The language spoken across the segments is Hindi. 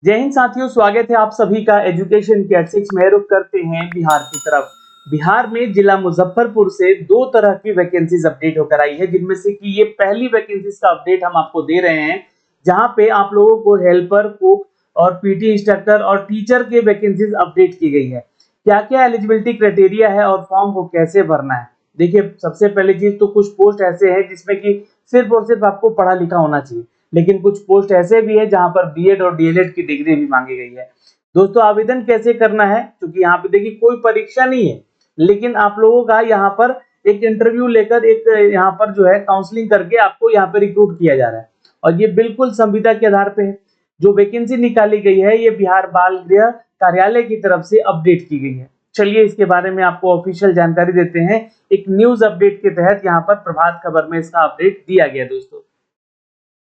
जय हिंद साथियों, स्वागत है आप सभी का एजुकेशन के एट में। रुक करते हैं बिहार की तरफ। बिहार में जिला मुजफ्फरपुर से दो तरह की वैकेंसीज अपडेट होकर आई है, जिनमें से कि ये पहली वैकेंसीज का अपडेट हम आपको दे रहे हैं, जहां पे आप लोगों को हेल्पर, कुक और पीटी इंस्ट्रक्टर और टीचर के वैकेंसीज अपडेट की गई है। क्या क्या एलिजिबिलिटी क्राइटेरिया है और फॉर्म को कैसे भरना है। देखिए, सबसे पहली चीज तो कुछ पोस्ट ऐसे हैं जिसमें कि सिर्फ और सिर्फ आपको पढ़ा लिखा होना चाहिए, लेकिन कुछ पोस्ट ऐसे भी है जहां पर बीएड और डीएलएड की डिग्री भी मांगी गई है। दोस्तों, आवेदन कैसे करना है, क्योंकि यहाँ पे देखिए कोई परीक्षा नहीं है, लेकिन आप लोगों का यहाँ पर एक इंटरव्यू लेकर एक यहाँ पर जो है काउंसलिंग करके आपको यहाँ पे रिक्रूट किया जा रहा है, और ये बिल्कुल संविदा के आधार पे है। जो वैकेंसी निकाली गई है ये बिहार बाल गृह कार्यालय की तरफ से अपडेट की गई है। चलिए इसके बारे में आपको ऑफिशियल जानकारी देते हैं। एक न्यूज अपडेट के तहत यहाँ पर प्रभात खबर में इसका अपडेट दिया गया।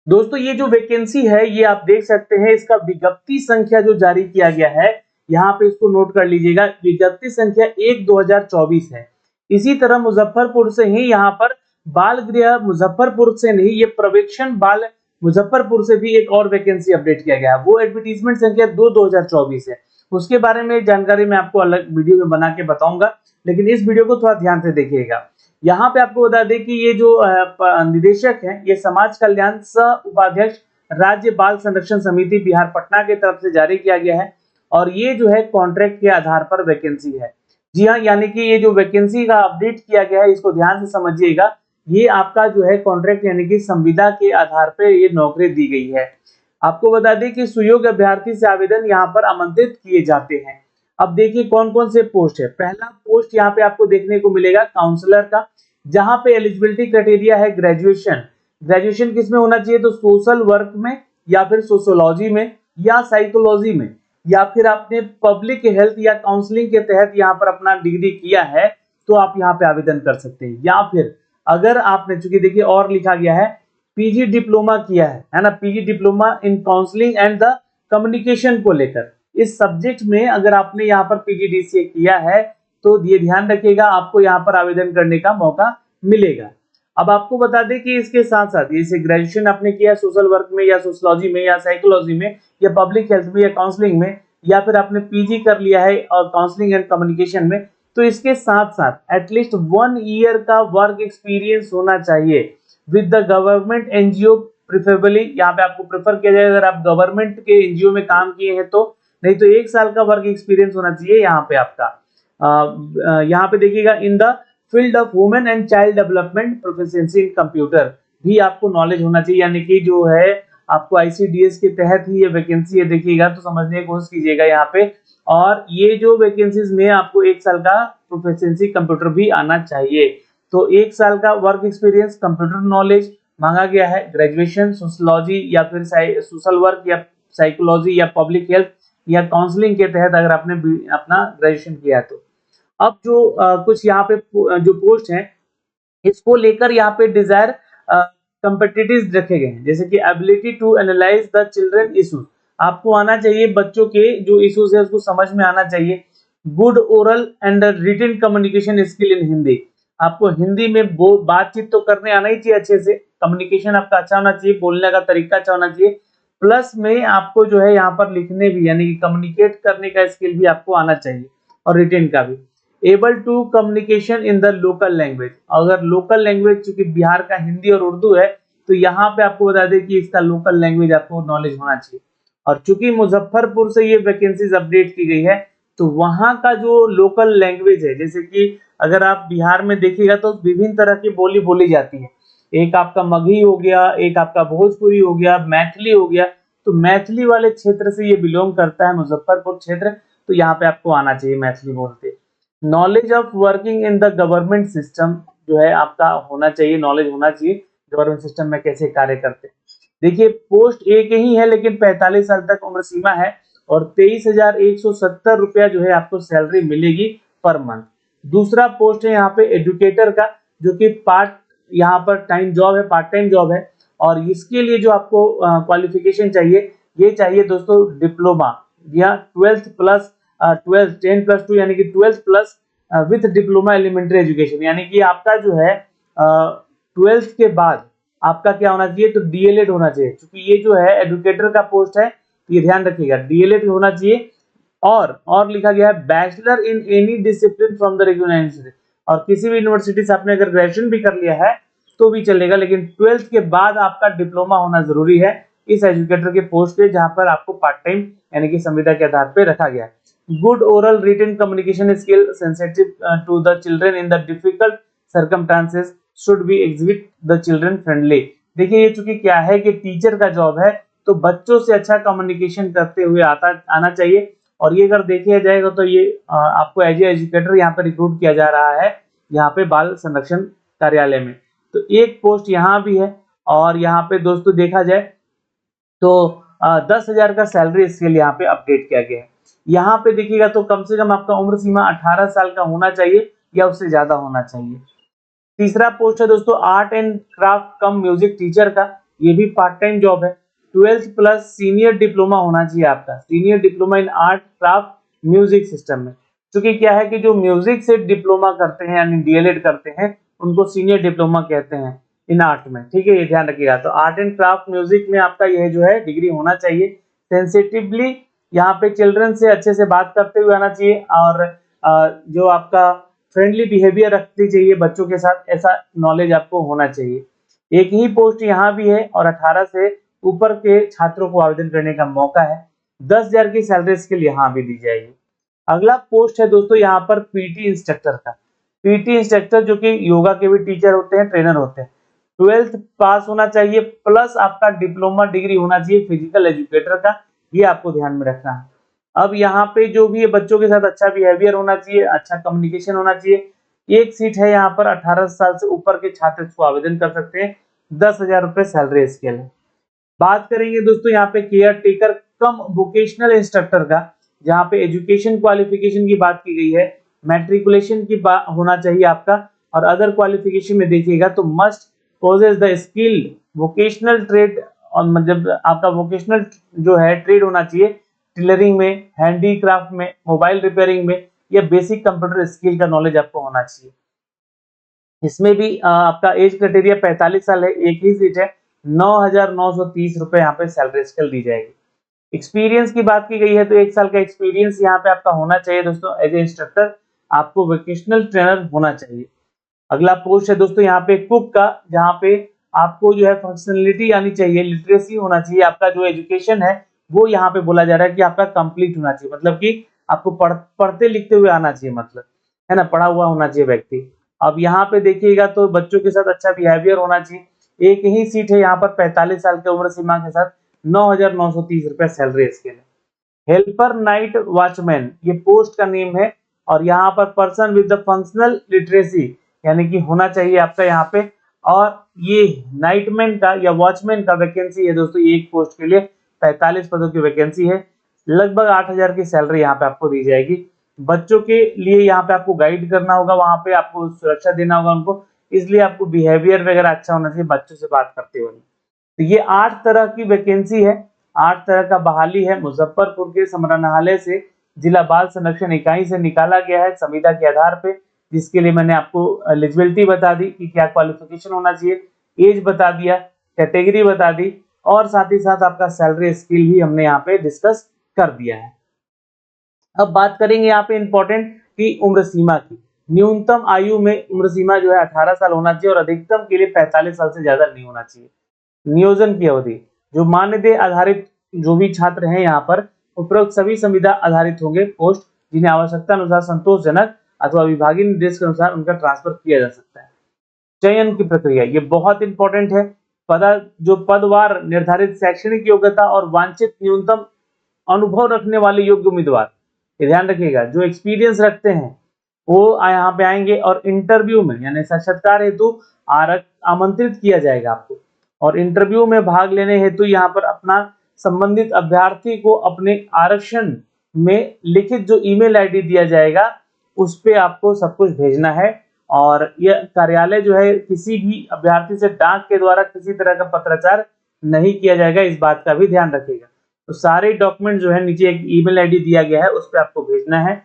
दोस्तों ये जो वैकेंसी है ये आप देख सकते हैं, इसका विज्ञप्ति संख्या जो जारी किया गया है, यहाँ पे इसको नोट कर लीजिएगा, विज्ञप्ति संख्या 1/2024 है। इसी तरह मुजफ्फरपुर से ही यहाँ पर बाल गृह मुजफ्फरपुर से नहीं, ये प्रवेक्षण बाल मुजफ्फरपुर से भी एक और वैकेंसी अपडेट किया गया है। वो एडवर्टीजमेंट संख्या 2/2024 है। उसके बारे में जानकारी मैं आपको अलग वीडियो में बना के बताऊंगा, लेकिन इस वीडियो को थोड़ा ध्यान से देखिएगा। यहाँ पे आपको बता दें कि ये जो निदेशक हैं, ये समाज कल्याण सह उपाध्यक्ष राज्य बाल संरक्षण समिति बिहार पटना की तरफ से जारी किया गया है, और ये जो है कॉन्ट्रैक्ट के आधार पर वैकेंसी है। जी हाँ, यानी कि ये जो वैकेंसी का अपडेट किया गया है, इसको ध्यान से समझिएगा। ये आपका जो है कॉन्ट्रैक्ट यानी कि संविदा के आधार पर ये नौकरी दी गई है। आपको बता दें कि सुयोग्य अभ्यर्थी से आवेदन यहाँ पर आमंत्रित किए जाते हैं। अब देखिए कौन कौन से पोस्ट है। पहला पोस्ट यहाँ पे आपको देखने को मिलेगा काउंसलर का, जहां पे एलिजिबिलिटी क्राइटेरिया है ग्रेजुएशन। ग्रेजुएशन किसमें होना चाहिए, तो सोशल वर्क में या फिर सोशियोलॉजी में या साइकोलॉजी में, या फिर आपने पब्लिक हेल्थ या काउंसलिंग के तहत यहाँ पर अपना डिग्री किया है तो आप यहाँ पे आवेदन कर सकते हैं। या फिर अगर आपने, चूंकि देखिए और लिखा गया है, पीजी डिप्लोमा किया है ना, PG diploma in counselling and the communication को लेकर, इस सब्जेक्ट में अगर आपने यहाँ पर पीजीडीसीए किया है तो ये ध्यान रखिएगा, आपको यहाँ पर आवेदन करने का मौका मिलेगा। अब आपको बता दें कि इसके साथ साथ जैसे ग्रेजुएशन आपने किया सोशल वर्क में या सोशलॉजी में या साइकोलॉजी में या पब्लिक हेल्थ में या काउंसलिंग में, या फिर आपने पीजी कर लिया है और काउंसलिंग एंड कम्युनिकेशन में, तो इसके साथ साथ एटलीस्ट 1 ईयर का वर्क एक्सपीरियंस होना चाहिए with the government NGO preferably. यहाँ पे आपको प्रेफर किया जाएगा अगर आप गवर्नमेंट के एनजीओ में काम किए हैं तो, नहीं तो 1 साल का वर्क एक्सपीरियंस होना चाहिए यहाँ पे आपका। यहाँ पे देखिएगा in the field of women and child development proficiency in computer भी आपको नॉलेज होना चाहिए, यानी कि जो है आपको आईसीडीएस के तहत ही ये वैकेंसी है। देखिएगा तो समझने की कोशिश कीजिएगा यहाँ पे, और ये जो वैकेंसीज में आपको 1 साल का प्रोफिशिएंसी कंप्यूटर भी आना चाहिए। तो 1 साल का वर्क एक्सपीरियंस, कंप्यूटर नॉलेज मांगा गया है, ग्रेजुएशन सोशलॉजी या फिर सोशल वर्क या साइकोलॉजी या पब्लिक हेल्थ या काउंसलिंग के तहत अगर आपने अपना ग्रेजुएशन किया है तो। अब जो कुछ यहाँ पे जो पोस्ट हैं, इसको लेकर यहाँ पे डिजायर कॉम्पिटिटिव्स रखे गए हैं, जैसे कि ability to analyse the children issues, आपको आना चाहिए बच्चों के जो इश्यूज है उसको समझ में आना चाहिए। Good oral and written communication skill in Hindi, आपको हिंदी में बातचीत तो करने आना ही चाहिए अच्छे से, कम्युनिकेशन आपका अच्छा होना चाहिए, बोलने का तरीका अच्छा होना चाहिए, प्लस में आपको जो है यहाँ पर लिखने भी यानी कि कम्युनिकेट करने का स्किल भी आपको आना चाहिए, और रिटेन का भी। Able to communication in the local language, अगर लोकल लैंग्वेज चूंकि बिहार का हिंदी और उर्दू है तो यहाँ पे आपको बता दें कि इसका लोकल लैंग्वेज आपको नॉलेज होना चाहिए। और चूंकि मुजफ्फरपुर से ये वैकेंसीज अपडेट की गई है तो वहां का जो लोकल लैंग्वेज है, जैसे कि अगर आप बिहार में देखिएगा तो विभिन्न तरह की बोली बोली जाती है। एक आपका मगही हो गया, एक आपका भोजपुरी हो गया, मैथिली हो गया, तो मैथिली वाले क्षेत्र से ये बिलोंग करता है मुजफ्फरपुर क्षेत्र, तो यहाँ पे आपको आना चाहिए मैथिली बोलते। Knowledge of working in the government system जो है आपका होना चाहिए, नॉलेज होना चाहिए गवर्नमेंट सिस्टम में कैसे कार्य करते हैं। देखिए पोस्ट एक ही है लेकिन 45 साल तक उम्र सीमा है, और 23,170 रुपया जो है आपको सैलरी मिलेगी पर मंथ। दूसरा पोस्ट है यहाँ पे एजुकेटर का, जो कि यहाँ पर टाइम जॉब है, पार्ट टाइम जॉब है, और इसके लिए जो आपको क्वालिफिकेशन चाहिए, ये चाहिए दोस्तों डिप्लोमा या 12th प्लस 12 10+2 यानी कि 12th plus with diploma elementary education, यानी कि आपका जो है 12th के बाद आपका क्या होना चाहिए, तो डीएलएड होना चाहिए। क्योंकि ये जो है एडुकेटर का पोस्ट है, ये ध्यान रखिएगा, डीएलएड होना चाहिए। और लिखा गया है bachelor in any discipline from the recognised, और किसी भी यूनिवर्सिटी से आपने अगर ग्रेजुएशन भी कर लिया है तो भी चलेगा, लेकिन 12th के बाद आपका डिप्लोमा होना जरूरी है इस एजुकेटर के पोस्ट पे, जहां पर आपको पार्ट टाइम यानी कि संविदा के आधार पे रखा गया है। Good oral written communication skill sensitive to the children in the difficult circumstances should be exhibit the children friendly. देखिए ये चूंकि क्या है कि टीचर का जॉब है, तो बच्चों से अच्छा कम्युनिकेशन करते हुए आना चाहिए। और ये अगर देखा जाएगा तो ये आपको एज ए एजुकेटर यहाँ पे रिक्रूट किया जा रहा है, यहाँ पे बाल संरक्षण कार्यालय में। तो एक पोस्ट यहाँ भी है, और यहाँ पे दोस्तों देखा जाए तो 10,000 का सैलरी स्केल यहाँ पे अपडेट किया गया है। यहाँ पे देखिएगा तो कम से कम आपका उम्र सीमा 18 साल का होना चाहिए या उससे ज्यादा होना चाहिए। तीसरा पोस्ट है दोस्तों art and craft come music teacher का, ये भी पार्ट टाइम जॉब है। 12th प्लस सीनियर डिप्लोमा होना चाहिए आपका, senior diploma in art craft music system में। क्योंकि क्या है कि जो म्यूजिक से डिप्लोमा करते हैं यानी डीएलएड करते हैं उनको सीनियर डिप्लोमा कहते हैं इन आर्ट में, ठीक है, ये ध्यान रखिएगा। तो आर्ट एंड क्राफ्ट म्यूजिक में आपका यह जो है डिग्री होना चाहिए। सेंसिटिवली यहाँ पे चिल्ड्रन से अच्छे से बात करते हुए आना चाहिए, और जो आपका फ्रेंडली बिहेवियर रखनी चाहिए बच्चों के साथ, ऐसा नॉलेज आपको होना चाहिए। एक ही पोस्ट यहाँ भी है, और 18 से ऊपर के छात्रों को आवेदन करने का मौका है। 10,000 की सैलरी के लिए यहाँ भी दी जाएगी। अगला पोस्ट है दोस्तों यहाँ पर पीटी इंस्ट्रक्टर का। पीटी इंस्ट्रक्टर जो कि योगा के भी टीचर होते हैं, ट्रेनर होते हैं। 12th पास होना चाहिए, प्लस आपका डिप्लोमा डिग्री होना चाहिए फिजिकल एजुकेटर का, ये आपको ध्यान में रखना है। अब यहाँ पे जो भी है बच्चों के साथ अच्छा बिहेवियर होना चाहिए, अच्छा कम्युनिकेशन होना चाहिए। एक सीट है यहाँ पर, 18 साल से ऊपर के छात्र इसको आवेदन कर सकते हैं। 10,000 रुपए सैलरी स्केल है। बात करेंगे दोस्तों यहाँ पे केयर टेकर कम वोकेशनल इंस्ट्रक्टर का, जहाँ पे एजुकेशन क्वालिफिकेशन की बात की गई है, मैट्रिकुलेशन की होना चाहिए आपका, और अदर क्वालिफिकेशन में देखिएगा तो must possess the skilled vocational trade, और मतलब आपका वोकेशनल जो है ट्रेड होना चाहिए, टेलरिंग में, हैंडीक्राफ्ट में, मोबाइल रिपेयरिंग में, या बेसिक कंप्यूटर स्किल का नॉलेज आपको होना चाहिए। इसमें भी आपका एज क्राइटेरिया 45 साल है, एक ही सीट है। 9,930 रुपए यहाँ पे सैलरी स्केल दी जाएगी। एक्सपीरियंस की बात की गई है तो 1 साल का एक्सपीरियंस यहाँ पे आपका होना चाहिए दोस्तों। एज ए इंस्ट्रक्टर आपको वोकेशनल ट्रेनर होना चाहिए। अगला पोस्ट है दोस्तों यहाँ पे कुक का, जहाँ पे आपको जो है फंक्शनलिटी आनी चाहिए, लिटरेसी होना चाहिए, आपका जो एजुकेशन है वो यहाँ पे बोला जा रहा है कि आपका कंप्लीट होना चाहिए, मतलब कि आपको पढ़ते लिखते हुए आना चाहिए, मतलब है ना, पढ़ा हुआ होना चाहिए व्यक्ति। अब यहाँ पे देखिएगा तो बच्चों के साथ अच्छा बिहेवियर होना चाहिए। एक ही सीट है यहाँ पर 45 साल की उम्र सीमा के साथ। 9,930 रुपए सैलरी इसके लिए। हेल्पर नाइट वॉचमैन ये पोस्ट का नेम है, और यहाँ पर person with the functional literacy यानी कि होना चाहिए आपका यहाँ पे। और ये नाइटमैन का या वॉचमैन का वैकेंसी है दोस्तों, एक पोस्ट के लिए 45 पदों की वैकेंसी है। लगभग 8,000 की सैलरी यहाँ पे आपको दी जाएगी। बच्चों के लिए यहाँ पे आपको गाइड करना होगा, वहां पे आपको सुरक्षा देना होगा उनको, इसलिए आपको बिहेवियर वगैरह अच्छा होना चाहिए बच्चों से बात करते हुए। तो ये 8 तरह की वैकेंसी है, 8 तरह का बहाली है। मुजफ्फरपुर के समाहरणालय से जिला बाल संरक्षण इकाई से निकाला गया है संविदा के आधार पे, जिसके लिए मैंने आपको एलिजिबिलिटी बता दी कि क्या क्वालिफिकेशन होना चाहिए, एज बता दिया, कैटेगरी बता दी, और साथ ही साथ आपका सैलरी स्किल भी हमने यहाँ पे डिस्कस कर दिया है। अब बात करेंगे यहाँ पे इंपॉर्टेंट की उम्र सीमा की। न्यूनतम आयु में उम्र सीमा जो है 18 साल होना चाहिए, और अधिकतम के लिए 45 साल से ज्यादा नहीं होना चाहिए। नियोजन की अवधि, जो मान्यता आधारित जो भी छात्र हैं यहाँ पर, उपरोक्त सभी संविदा आधारित होंगे पोस्ट, जिन्हें आवश्यकता अनुसार संतोषजनक अथवा विभागीय निर्देश के अनुसार उनका ट्रांसफर किया जा सकता है। चयन की प्रक्रिया ये बहुत इंपॉर्टेंट है। जो पदवार निर्धारित शैक्षणिक योग्यता और वांछित न्यूनतम अनुभव रखने वाले योग्य उम्मीदवार, ये ध्यान रखिएगा, जो एक्सपीरियंस रखते हैं वो यहाँ पे आएंगे, और इंटरव्यू में यानी साक्षात्कार हेतु आमंत्रित किया जाएगा आपको। और इंटरव्यू में भाग लेने हेतु यहाँ पर अपना संबंधित अभ्यर्थी को अपने आरक्षण में लिखित जो ईमेल आईडी दिया जाएगा उस पे आपको सब कुछ भेजना है। और यह कार्यालय जो है किसी भी अभ्यर्थी से डाक के द्वारा किसी तरह का पत्राचार नहीं किया जाएगा, इस बात का भी ध्यान रखिएगा। तो सारे डॉक्यूमेंट जो है नीचे एक ईमेल आईडी दिया गया है उस पर आपको भेजना है।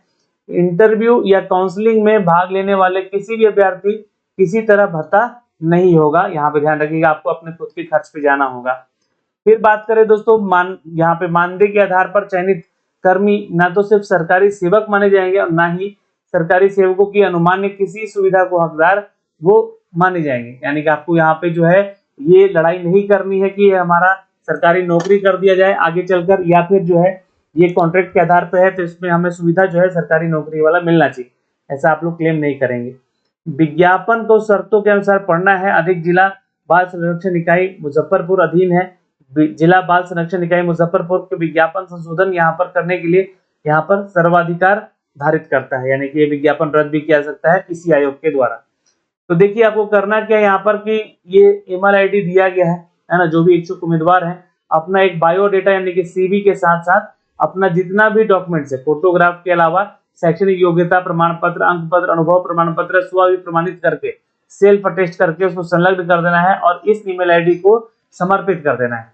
इंटरव्यू या काउंसलिंग में भाग लेने वाले किसी भी अभ्यर्थी किसी तरह भत्ता नहीं होगा, यहाँ पे ध्यान रखिएगा, आपको अपने खुद के खर्च पे जाना होगा। फिर बात करें दोस्तों यहाँ पे मानदेय के आधार पर चयनित कर्मी ना तो सिर्फ सरकारी सेवक माने जाएंगे और ना ही सरकारी सेवकों की अनुमान्य किसी सुविधा को हकदार वो माने जाएंगे। यानी कि आपको यहाँ पे जो है ये लड़ाई नहीं करनी है कि हमारा सरकारी नौकरी कर दिया जाए आगे चलकर, या फिर जो है ये कॉन्ट्रैक्ट के आधार पर है तो इसमें हमें सुविधा जो है सरकारी नौकरी वाला मिलना चाहिए, ऐसा आप लोग क्लेम नहीं करेंगे। विज्ञापन को शर्तों के अनुसार पढ़ना है। अधिक जिला बाल संरक्षण इकाई मुजफ्फरपुर अधीन है। जिला बाल संरक्षण इकाई मुजफ्फरपुर के विज्ञापन संशोधन यहाँ पर करने के लिए यहाँ पर सर्वाधिकार धारित करता है, यानी कि ये विज्ञापन रद्द भी किया जा सकता है इसी आयोग के द्वारा। तो देखिए आपको करना क्या है यहाँ पर कि ये ईमेल आईडी दिया गया है ना, जो भी इच्छुक उम्मीदवार हैं अपना एक बायोडेटा यानी कि सीवी के साथ साथ अपना जितना भी डॉक्यूमेंट्स है, फोटोग्राफ के अलावा शैक्षणिक योग्यता प्रमाण पत्र, अंक पत्र, अनुभव प्रमाण पत्र स्व प्रमाणित करके सेल्फ अटेस्ट करके उसको संलग्न कर देना है और इस ईमेल आईडी को समर्पित कर देना है।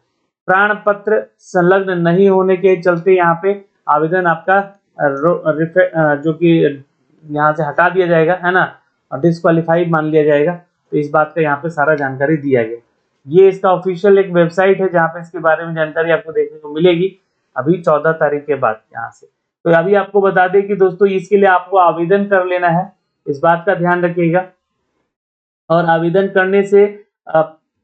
प्राण पत्र संलग्न नहीं होने के चलते यहाँ पे आवेदन आपका जो कि यहाँ से हटा दिया जाएगा, है ना, डिस्क्वालीफाइड मान लिया जाएगा। तो इस बात का यहाँ पे सारा जानकारी दिया गया। ये इसका ऑफिशियल एक वेबसाइट है जहाँ पे इसके बारे में जानकारी आपको देखने को मिलेगी अभी 14 तारीख के बाद यहाँ से। तो अभी आपको बता दें कि दोस्तों इसके लिए आपको आवेदन कर लेना है, इस बात का ध्यान रखिएगा। और आवेदन करने से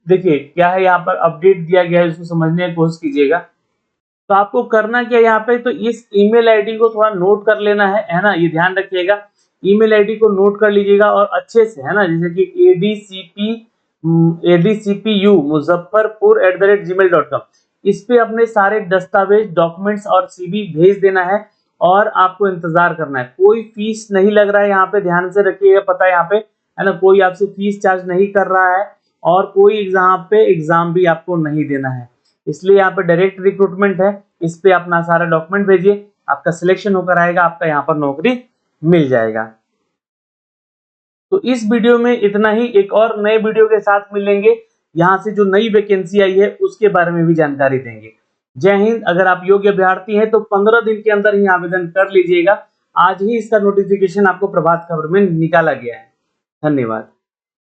देखिए क्या है यहाँ पर अपडेट दिया गया है, इसको समझने की कोशिश कीजिएगा। तो आपको करना क्या यहाँ पे, तो इस ईमेल आईडी को थोड़ा नोट कर लेना है ना, ये ध्यान रखिएगा। ईमेल आईडी को नोट कर लीजिएगा और अच्छे से, है ना, जैसे कि adcpu muzaffarpur@gmail.com, इस पे अपने सारे दस्तावेज, डॉक्यूमेंट्स और सीवी भेज देना है और आपको इंतजार करना है। कोई फीस नहीं लग रहा है यहाँ पे, ध्यान से रखिएगा, पता है यहाँ पे, है ना, कोई आपसे फीस चार्ज नहीं कर रहा है और कोई एग्जाम भी आपको नहीं देना है, इसलिए यहाँ पे डायरेक्ट रिक्रूटमेंट है। इस पे अपना सारा डॉक्यूमेंट भेजिए, आपका सिलेक्शन होकर आएगा, आपका यहाँ पर नौकरी मिल जाएगा। तो इस वीडियो में इतना ही, एक और नए वीडियो के साथ मिलेंगे, यहाँ से जो नई वैकेंसी आई है उसके बारे में भी जानकारी देंगे। जय हिंद। अगर आप योग्य अभ्यर्थी हैं तो 15 दिन के अंदर ही आवेदन कर लीजिएगा। आज ही इसका नोटिफिकेशन आपको प्रभात खबर में निकाला गया है। धन्यवाद।